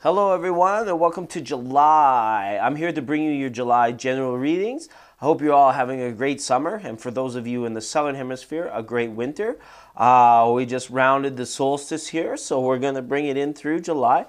Hello, everyone, and welcome to July. I'm here to bring you your July general readings. I hope you're all having a great summer, and for those of you in the southern hemisphere, a great winter. We just rounded the solstice here, so we're going to bring it in through July.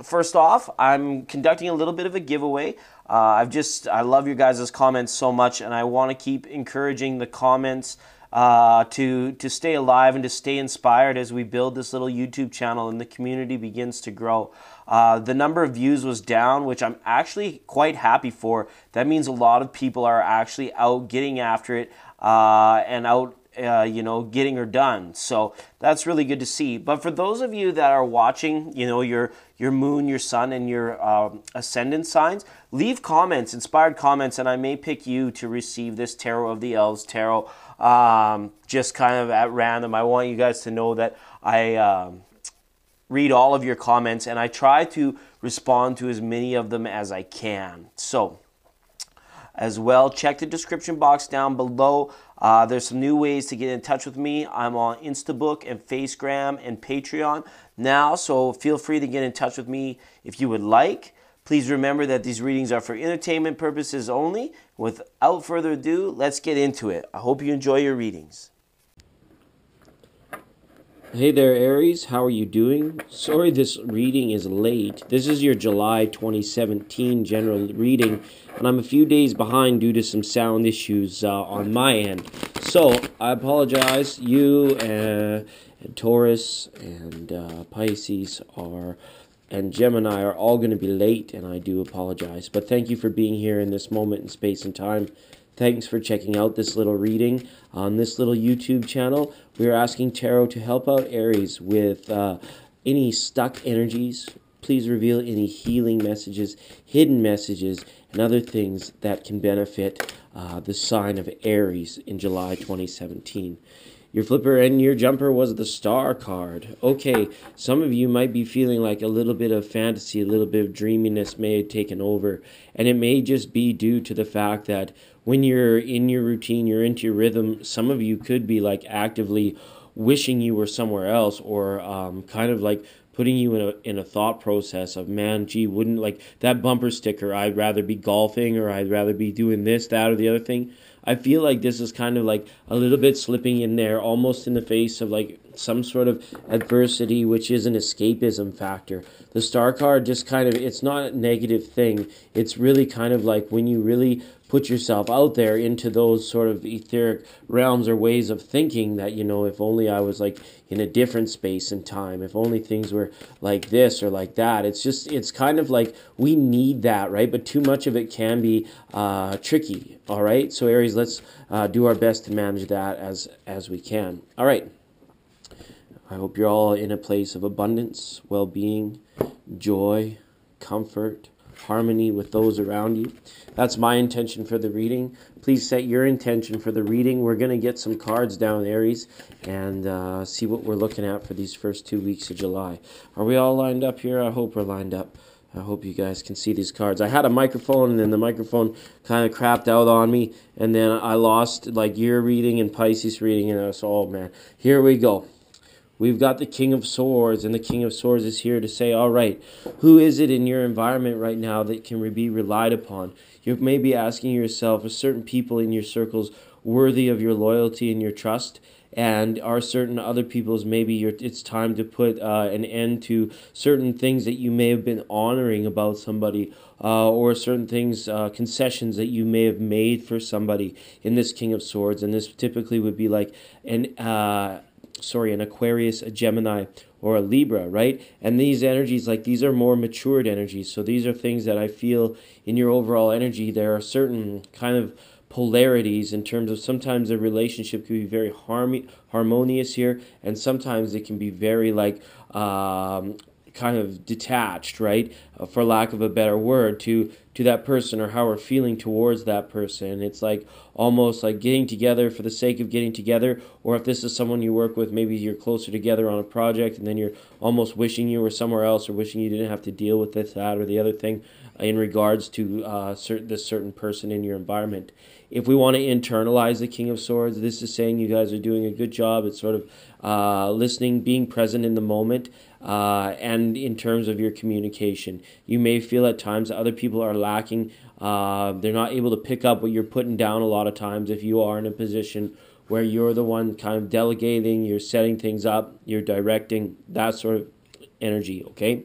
First off, I'm conducting a little bit of a giveaway. I love your guys' comments so much, and I want to keep encouraging the comments to stay alive and to stay inspired as we build this little YouTube channel and the community begins to grow. The number of views was down, which I'm actually quite happy for. That means a lot of people are actually out getting after it and out getting her done. So that's really good to see. But for those of you that are watching, your moon, your sun, and your ascendant signs, leave comments, inspired comments, and I may pick you to receive this Tarot of the Elves Tarot just kind of at random. I want you guys to know that I read all of your comments, and I try to respond to as many of them as I can. So, as well, check the description box down below. There's some new ways to get in touch with me. I'm on Instabook and Facegram and Patreon now, so feel free to get in touch with me if you would like. Please remember that these readings are for entertainment purposes only. Without further ado, let's get into it. I hope you enjoy your readings. Hey there, Aries. How are you doing? Sorry this reading is late. This is your July 2017 general reading, and I'm a few days behind due to some sound issues on my end. So, I apologize. You and Taurus and Pisces and Gemini are all going to be late, and I do apologize. But thank you for being here in this moment in space and time. Thanks for checking out this little reading on this little YouTube channel. We are asking Tarot to help out Aries with any stuck energies. Please reveal any healing messages, hidden messages, and other things that can benefit the sign of Aries in July 2017. Your flipper and your jumper was the Star card. Okay, some of you might be feeling like a little bit of fantasy, a little bit of dreaminess may have taken over. And it may just be due to the fact that when you're in your routine, you're into your rhythm, some of you could be like actively wishing you were somewhere else, or kind of like putting you in a thought process of, man, gee, wouldn't like that bumper sticker, I'd rather be golfing, or I'd rather be doing this, that, or the other thing. I feel like this is kind of like a little bit slipping in there, almost in the face of like some sort of adversity, which is an escapism factor. The Star card just kind of, it's not a negative thing. It's really kind of like when you really put yourself out there into those sort of etheric realms or ways of thinking that, if only I was like in a different space and time, if only things were like this or like that. It's kind of like we need that, right? But too much of it can be tricky, all right? So Aries, let's do our best to manage that as we can. All right. I hope you're all in a place of abundance, well-being, joy, comfort, harmony with those around you. That's my intention for the reading. Please set your intention for the reading. We're going to get some cards down, Aries, and see what we're looking at for these first 2 weeks of July. Are we all lined up here? I hope we're lined up. I hope you guys can see these cards. I had a microphone, and then the microphone kind of crapped out on me, and then I lost like your reading and Pisces reading, and I was, oh man, here we go. We've got the King of Swords, and the King of Swords is here to say, all right, who is it in your environment right now that can be relied upon? You may be asking yourself, are certain people in your circles worthy of your loyalty and your trust? And are certain other people's it's time to put an end to certain things that you may have been honoring about somebody, or certain things, concessions that you may have made for somebody in this King of Swords. And this typically would be like an Aquarius, a Gemini, or a Libra, right? And these energies, like these are more matured energies. So these are things that I feel in your overall energy, there are certain kind of polarities in terms of sometimes a relationship can be very harmonious here, and sometimes it can be very like kind of detached, right? For lack of a better word, to to that person or how we're feeling towards that person. It's like almost like getting together for the sake of getting together, or if this is someone you work with, maybe you're closer together on a project and then you're almost wishing you were somewhere else or wishing you didn't have to deal with this, that, or the other thing in regards to this certain person in your environment. If we want to internalize the King of Swords, this is saying you guys are doing a good job. It's sort of listening, being present in the moment, and in terms of your communication. You may feel at times that other people are lacking. They're not able to pick up what you're putting down a lot of times if you are in a position where you're the one kind of delegating, you're setting things up, you're directing, that sort of energy, okay?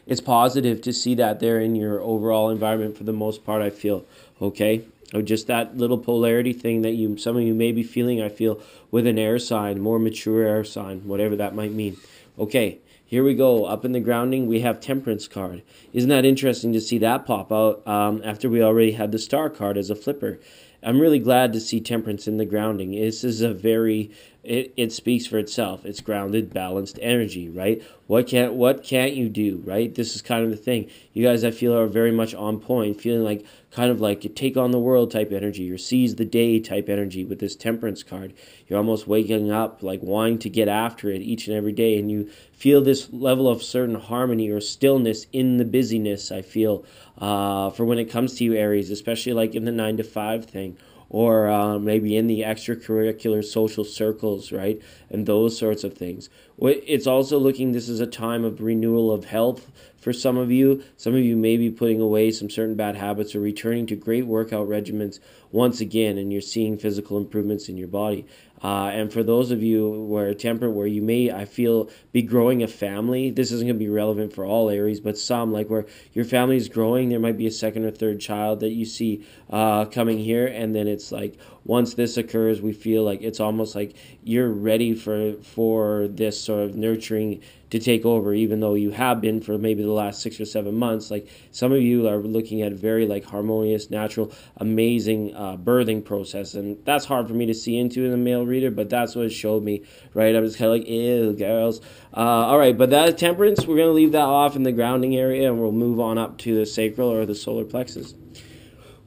It's positive to see that there in your overall environment for the most part, I feel, okay? Or just that little polarity thing that some of you may be feeling, I feel, with an air sign, more mature air sign, whatever that might mean. Okay, here we go. Up in the grounding, we have Temperance card. Isn't that interesting to see that pop out after we already had the Star card as a flipper? I'm really glad to see Temperance in the grounding. This is a very, it speaks for itself. It's grounded, balanced energy, right? What can't you do, right? This is kind of the thing. You guys, I feel, are very much on point, feeling like kind of like a take on the world type energy or seize the day type energy with this Temperance card. You're almost waking up like wanting to get after it each and every day, and you feel this level of certain harmony or stillness in the busyness, I feel, for when it comes to you, Aries, especially like in the 9 to 5 thing, or maybe in the extracurricular social circles, right? And those sorts of things. It's also looking, this is a time of renewal of health for some of you. Some of you may be putting away some certain bad habits or returning to great workout regimens once again, and you're seeing physical improvements in your body. And for those of you where you may, I feel, be growing a family, this isn't going to be relevant for all Aries, but some, like where your family is growing, there might be a second or third child that you see coming here, and then it's like once this occurs, we feel like it's almost like you're ready for this sort of nurturing to take over, even though you have been for maybe the last 6 or 7 months. Like some of you are looking at very like harmonious, natural, amazing birthing process, and that's hard for me to see into in the male reader, but that's what it showed me, right? I was kind of like, ew, girls. All right, but that Temperance, we're going to leave that off in the grounding area, and we'll move on up to the sacral or the solar plexus.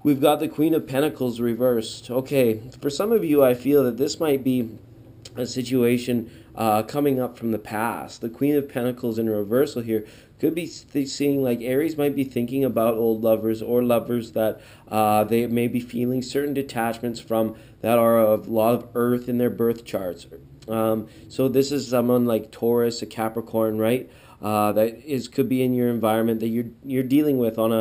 We've got the Queen of Pentacles reversed. Okay, for some of you, I feel that this might be a situation coming up from the past. The Queen of Pentacles in reversal here could be seeing like Aries might be thinking about old lovers or lovers that they may be feeling certain detachments from that are of a lot of earth in their birth charts. So this is someone like Taurus, a Capricorn, right? That could be in your environment that you're dealing with on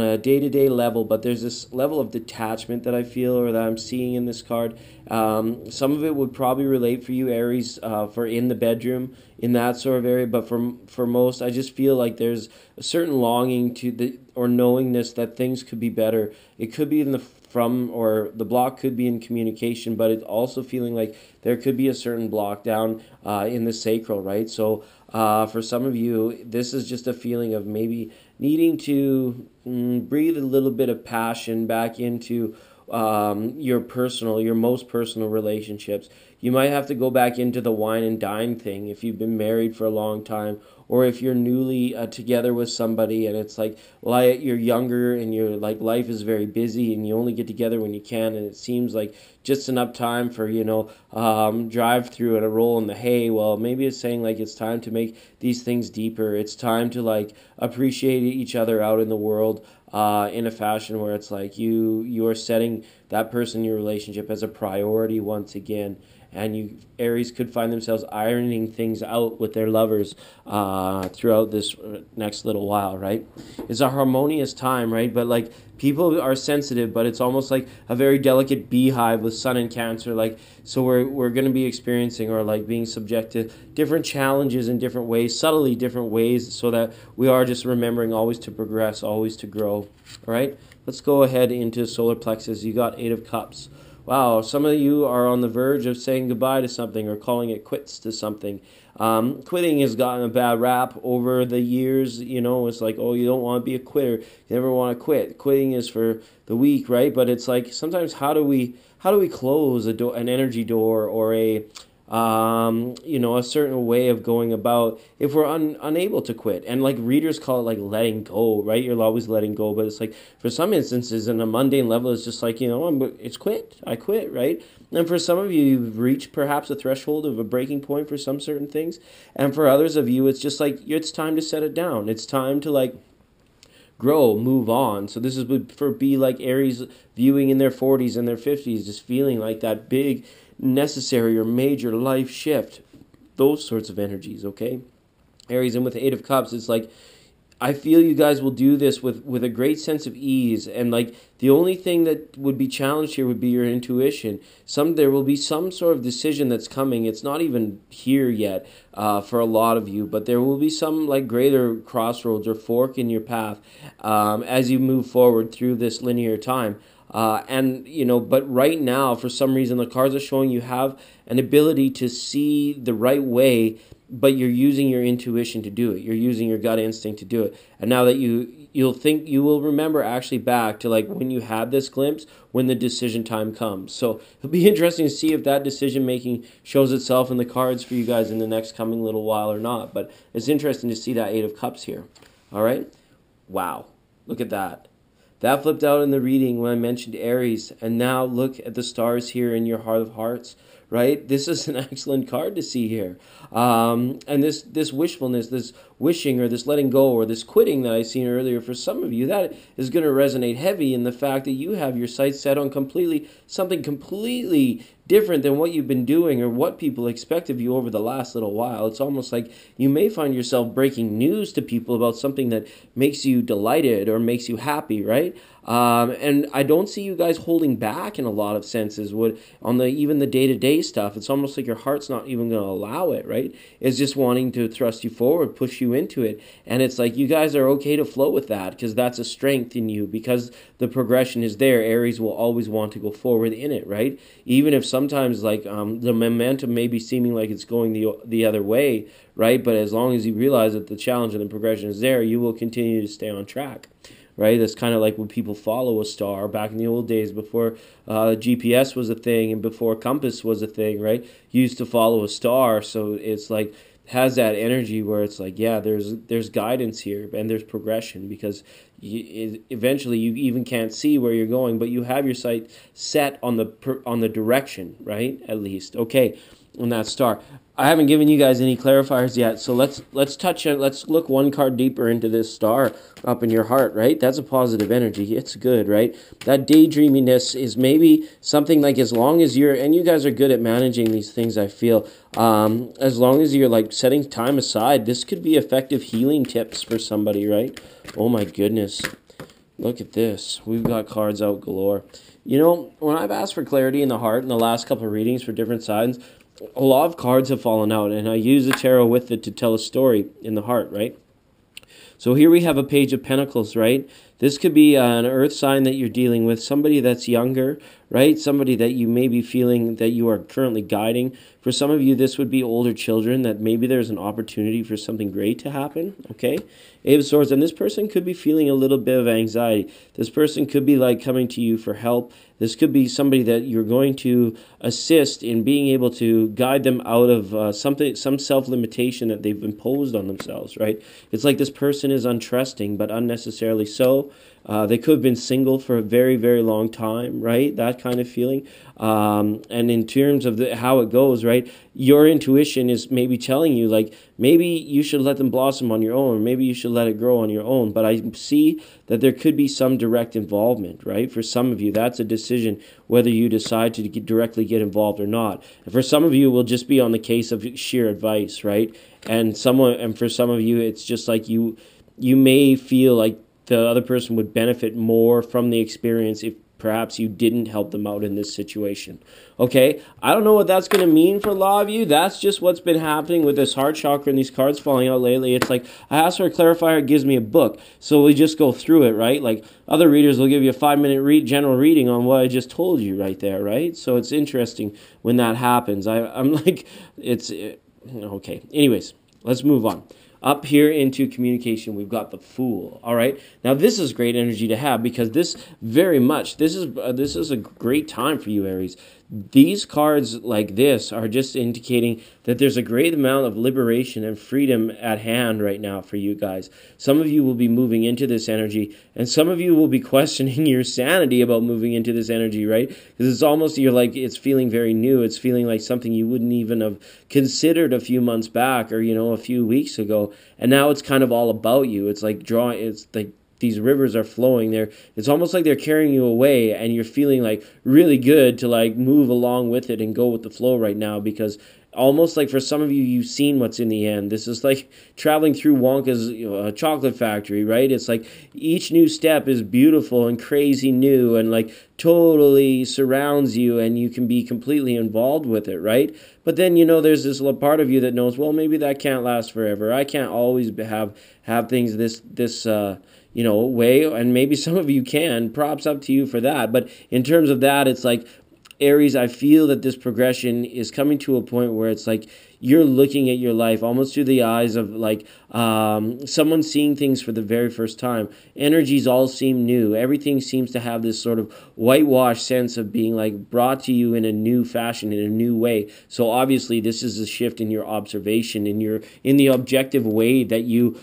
a day-to-day level, but there's this level of detachment that I feel or that I'm seeing in this card. Some of it would probably relate for you, Aries, for in the bedroom, in that sort of area, but for most, I just feel like there's a certain longing or knowingness that things could be better. It could be or the block could be in communication, but it's also feeling like there could be a certain block down in the sacral, right? So for some of you, this is just a feeling of maybe needing to breathe a little bit of passion back into your most personal relationships. You might have to go back into the wine and dine thing if you've been married for a long time, or if you're newly together with somebody and it's like, well, you're younger and your like life is very busy and you only get together when you can, and it seems like just enough time for drive through and a roll in the hay. Well, maybe it's saying like it's time to make these things deeper. It's time to like appreciate each other out in the world in a fashion where it's like you are setting that person in your relationship as a priority once again. And Aries could find themselves ironing things out with their lovers throughout this next little while, right? It's a harmonious time, right? But like people are sensitive, but it's almost like a very delicate beehive with Sun and Cancer. Like, so we're going to be experiencing or like being subject to different challenges in different ways, subtly different ways, so that we are just remembering always to progress, always to grow. All right, let's go ahead into solar plexus. You got 8 of Cups. Wow, some of you are on the verge of saying goodbye to something or calling it quits to something. Quitting has gotten a bad rap over the years. It's like, oh, you don't want to be a quitter. You never want to quit. Quitting is for the weak, right? But it's like sometimes how do we close an energy door or a certain way of going about if we're unable to quit. And like readers call it like letting go, right? You're always letting go, but it's like for some instances in a mundane level, it's just like, it's quit. I quit, right? And for some of you, you've reached perhaps a threshold of a breaking point for some certain things. And for others of you, it's just like, it's time to set it down. It's time to like grow, move on. So this is for be like Aries viewing in their 40s and their 50s, just feeling like that big, necessary or major life shift. Those sorts of energies, okay? Aries, and with the Eight of Cups, it's like, I feel you guys will do this with a great sense of ease, and like the only thing that would be challenged here would be your intuition. There will be some sort of decision that's coming. It's not even here yet for a lot of you, but there will be some like greater crossroads or fork in your path as you move forward through this linear time. But right now, for some reason, the cards are showing you have an ability to see the right way, but you're using your intuition to do it. You're using your gut instinct to do it. And now that you will remember actually back to like when you had this glimpse, when the decision time comes. So it'll be interesting to see if that decision making shows itself in the cards for you guys in the next coming little while or not. But it's interesting to see that Eight of Cups here. All right. Wow. Look at that. That flipped out in the reading when I mentioned Aries, and now look at the stars here in your heart of hearts, right? This is an excellent card to see here. And this wishfulness, this wishing or this letting go or this quitting that I seen earlier, for some of you, that is going to resonate heavy in the fact that you have your sights set on something completely different than what you've been doing or what people expect of you over the last little while. It's almost like you may find yourself breaking news to people about something that makes you delighted or makes you happy, right? And I don't see you guys holding back in a lot of senses. Even the day-to-day stuff, it's almost like your heart's not even going to allow it, right? It's just wanting to thrust you forward, push you into it. And it's like you guys are okay to flow with that because that's a strength in you, because the progression is there. Aries will always want to go forward in it, right? Even if sometimes like the momentum may be seeming like it's going the other way, right? But as long as you realize that the challenge and the progression is there, you will continue to stay on track. Right, that's kind of like when people follow a star back in the old days before GPS was a thing and before compass was a thing, right? You used to follow a star, so it's like has that energy where it's like, yeah, there's guidance here and there's progression, because eventually you even can't see where you're going, but you have your sight set on the direction, right? At least, okay, on that star. I haven't given you guys any clarifiers yet, so let's look one card deeper into this star up in your heart, right? That's a positive energy. It's good, right? That daydreaminess is maybe something like, as long as and you guys are good at managing these things, I feel, as long as you're like setting time aside, this could be effective healing tips for somebody, right? Oh my goodness. Look at this. We've got cards out galore. When I've asked for clarity in the heart in the last couple of readings for different signs, a lot of cards have fallen out, and I use the tarot with it to tell a story in the heart, right? So here we have a Page of Pentacles, right? This could be an earth sign that you're dealing with, somebody that's younger, right? Somebody that you may be feeling that you are currently guiding. For some of you, this would be older children, that maybe there's an opportunity for something great to happen, okay? Eight of Swords, and this person could be feeling a little bit of anxiety. This person could be like coming to you for help. This could be somebody that you're going to assist in being able to guide them out of some self-limitation that they've imposed on themselves, right? It's like this person is untrusting, but unnecessarily so. They could have been single for a very, very long time, right? That kind of feeling. And in terms of how it goes, right, your intuition is maybe telling you, like, maybe you should let them blossom on your own, or maybe you should let it grow on your own. But I see that there could be some direct involvement, right? For some of you, that's a decision whether you decide to directly get involved or not. And for some of you, it will just be on the case of sheer advice, right? And for some of you, it's just like you may feel like the other person would benefit more from the experience if perhaps you didn't help them out in this situation. Okay, I don't know what that's going to mean for a lot of you. That's just what's been happening with this heart chakra and these cards falling out lately. It's like, I ask for a clarifier, it gives me a book. So we just go through it, right? Like other readers will give you a 5-minute general reading on what I just told you right there, right? So it's interesting when that happens. I'm like, okay. Anyways, let's move on. Up here into communication, we've got the Fool. All right. Now this is great energy to have, because this is a great time for you, Aries. These cards like this are just indicating that there's a great amount of liberation and freedom at hand right now for you guys. Some of you will be moving into this energy, and some of you will be questioning your sanity about moving into this energy, right? Because it's almost, you're like, it's feeling very new. It's feeling like something you wouldn't even have considered a few months back, or, a few weeks ago. And now it's kind of all about you. It's like it's like these rivers are flowing there. It's almost like they're carrying you away, and you're feeling like really good to like move along with it and go with the flow right now, because almost like for some of you, you've seen what's in the end. This is like traveling through Wonka's chocolate factory, right? It's like each new step is beautiful and crazy new and like totally surrounds you, and you can be completely involved with it, right? But then, there's this part of you that knows, well, maybe that can't last forever. I can't always have things this way, and maybe some of you can. Props up to you for that. But in terms of that, it's like, Aries, I feel that this progression is coming to a point where it's like you're looking at your life almost through the eyes of like someone seeing things for the very first time. Energies all seem new. Everything seems to have this sort of whitewash sense of being like brought to you in a new fashion, in a new way. So obviously this is a shift in your observation, in the objective way that you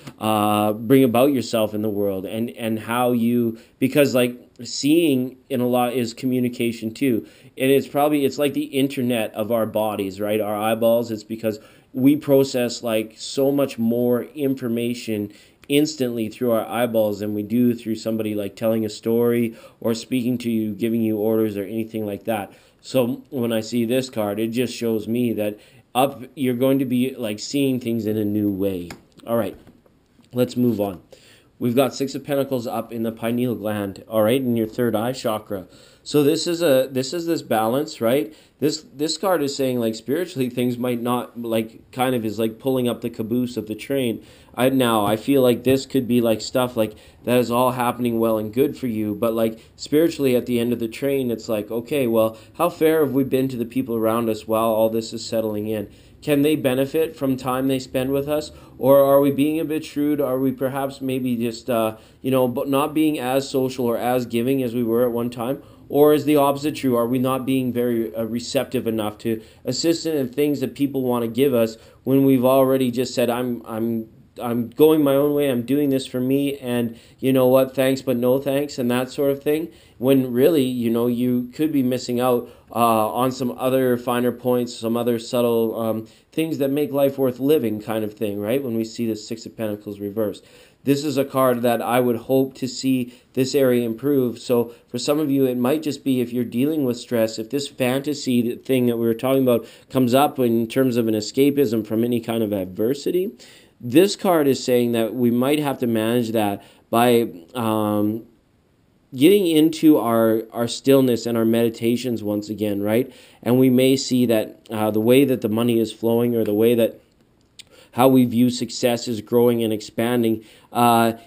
bring about yourself in the world, and how you, because like seeing in a lot is communication too. And it's like the internet of our bodies, right? Our eyeballs. It's because we process like so much more information instantly through our eyeballs than we do through somebody like telling a story or speaking to you, giving you orders or anything like that. So when I see this card, it just shows me that you're going to be like seeing things in a new way. All right, let's move on. We've got Six of Pentacles up in the pineal gland, all right, in your third eye chakra. So this is this balance, right? This card is saying like spiritually things might not like kind of is like pulling up the caboose of the train. I feel like this could be like stuff like that is all happening well and good for you, but like spiritually at the end of the train, it's like, okay, well, how fair have we been to the people around us while all this is settling in? Can they benefit from time they spend with us? Or are we being a bit shrewd? Are we perhaps maybe just, but not being as social or as giving as we were at one time? Or is the opposite true? Are we not being very receptive enough to assistance and things that people want to give us when we've already just said, I'm going my own way, I'm doing this for me, and you know what, thanks but no thanks, and that sort of thing, when really, you could be missing out on some other finer points, some other subtle things that make life worth living kind of thing, right? When we see the Six of Pentacles reversed. This is a card that I would hope to see this area improve. So for some of you, it might just be if you're dealing with stress, if this fantasy thing that we were talking about comes up in terms of an escapism from any kind of adversity, this card is saying that we might have to manage that by getting into our stillness and our meditations once again, right? And we may see that the way that the money is flowing, or the way that how we view success is growing and expanding,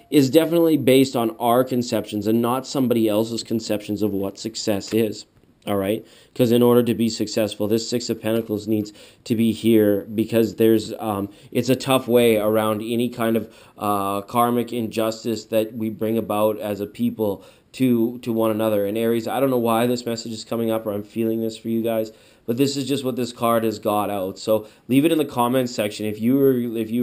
is definitely based on our conceptions and not somebody else's conceptions of what success is. All right, because in order to be successful, this Six of Pentacles needs to be here, because there's it's a tough way around any kind of karmic injustice that we bring about as a people to one another. And Aries, I don't know why this message is coming up, or I'm feeling this for you guys, but this is just what this card has got out. So leave it in the comments section if you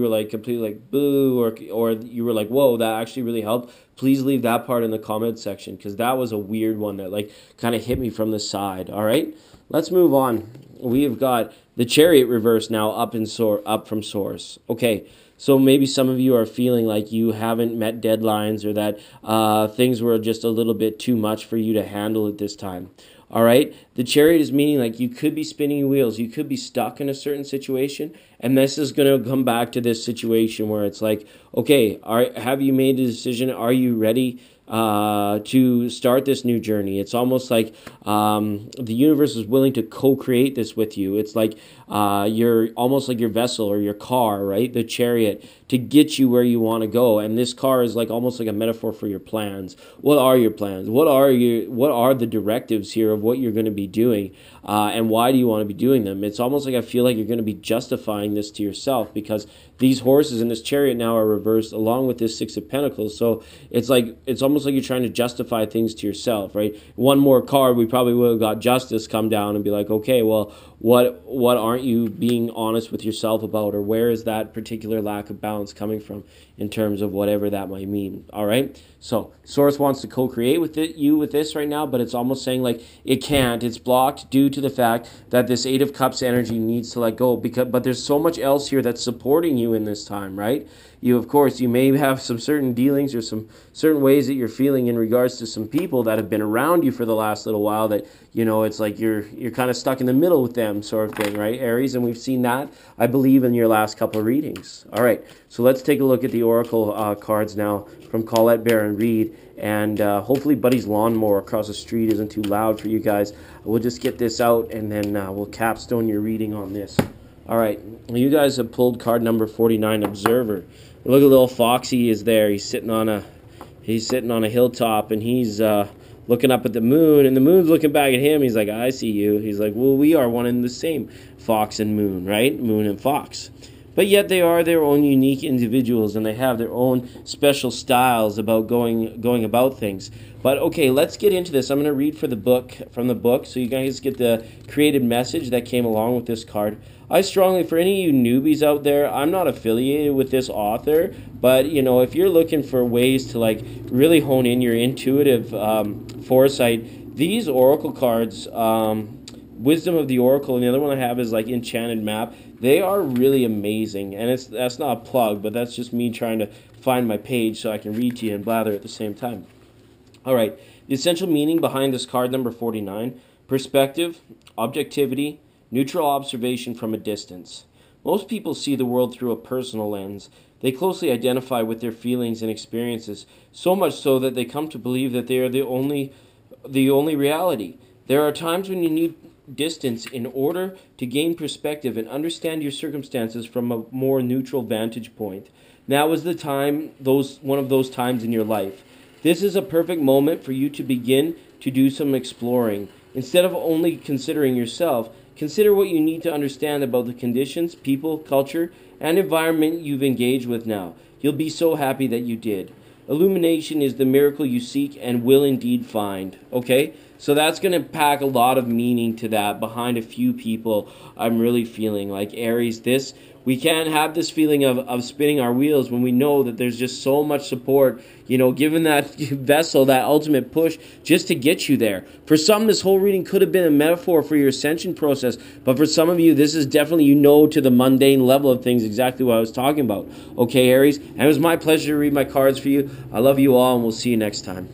were like completely like boo, or you were like, whoa, that actually really helped. Please leave that part in the comment section, because that was a weird one that like kind of hit me from the side. All right, let's move on. We have got the Chariot reverse now up from Source. Okay, so maybe some of you are feeling like you haven't met deadlines, or that things were just a little bit too much for you to handle at this time. All right, the Chariot is meaning like you could be spinning your wheels, you could be stuck in a certain situation, and this is going to come back to this situation where it's like, okay, have you made a decision? Are you ready to start this new journey? It's almost like the universe is willing to co-create this with you. It's like you're almost like your vessel or your car, right? The Chariot, to get you where you want to go. And this car is like almost like a metaphor for your plans. What are your plans? What are the directives here of what you're going to be doing? And why do you want to be doing them? It's almost like I feel like you're going to be justifying justifying this to yourself, because these horses in this chariot now are reversed along with this Six of Pentacles. So it's like, it's almost like you're trying to justify things to yourself, right? One more card, we probably would have got Justice come down and be like, okay, well, what aren't you being honest with yourself about, or where is that particular lack of balance coming from in terms of whatever that might mean? All right, so Source wants to co-create with you with this right now, but it's almost saying like it can't. It's blocked due to the fact that this Eight of Cups energy needs to let go, but there's so much else here that's supporting you in this time, right? You, of course, you may have some certain dealings or some certain ways that you're feeling in regards to some people that have been around you for the last little while that, you know, it's like you're kind of stuck in the middle with them, sort of thing, right, Aries? And we've seen that, I believe, in your last couple of readings. All right, so let's take a look at the Oracle cards now from Colette Baron Reed. And hopefully Buddy's lawnmower across the street isn't too loud for you guys. We'll just get this out, and then we'll capstone your reading on this. All right, you guys have pulled card number 49, Observer. Look at little Foxy is there. He's sitting on a hilltop, and he's looking up at the moon, and the moon's looking back at him. He's like, I see you. He's like, well, we are one and the same, Fox and Moon, right? Moon and Fox. But yet they are their own unique individuals, and they have their own special styles about going about things. But okay, let's get into this. I'm going to read from the book, so you guys get the created message that came along with this card. I strongly, for any of you newbies out there, I'm not affiliated with this author, but you know, if you're looking for ways to like really hone in your intuitive foresight, these oracle cards, Wisdom of the Oracle, and the other one I have is like Enchanted Map. They are really amazing, and that's not a plug, but that's just me trying to find my page so I can read to you and blather at the same time. All right, the essential meaning behind this card number 49: perspective, objectivity, neutral observation from a distance. Most people see the world through a personal lens. They closely identify with their feelings and experiences, so much so that they come to believe that they are the only reality. There are times when you need distance in order to gain perspective and understand your circumstances from a more neutral vantage point. Now is the time, one of those times in your life. This is a perfect moment for you to begin to do some exploring. Instead of only considering yourself, consider what you need to understand about the conditions, people, culture, and environment you've engaged with now. You'll be so happy that you did. Illumination is the miracle you seek and will indeed find. Okay? So that's going to pack a lot of meaning to that behind a few people. I'm really feeling like Aries, we can't have this feeling of spinning our wheels when we know that there's just so much support, you know, given that vessel, that ultimate push just to get you there. For some, this whole reading could have been a metaphor for your ascension process, but for some of you, this is definitely, you know, to the mundane level of things, exactly what I was talking about. Okay, Aries? And it was my pleasure to read my cards for you. I love you all, and we'll see you next time.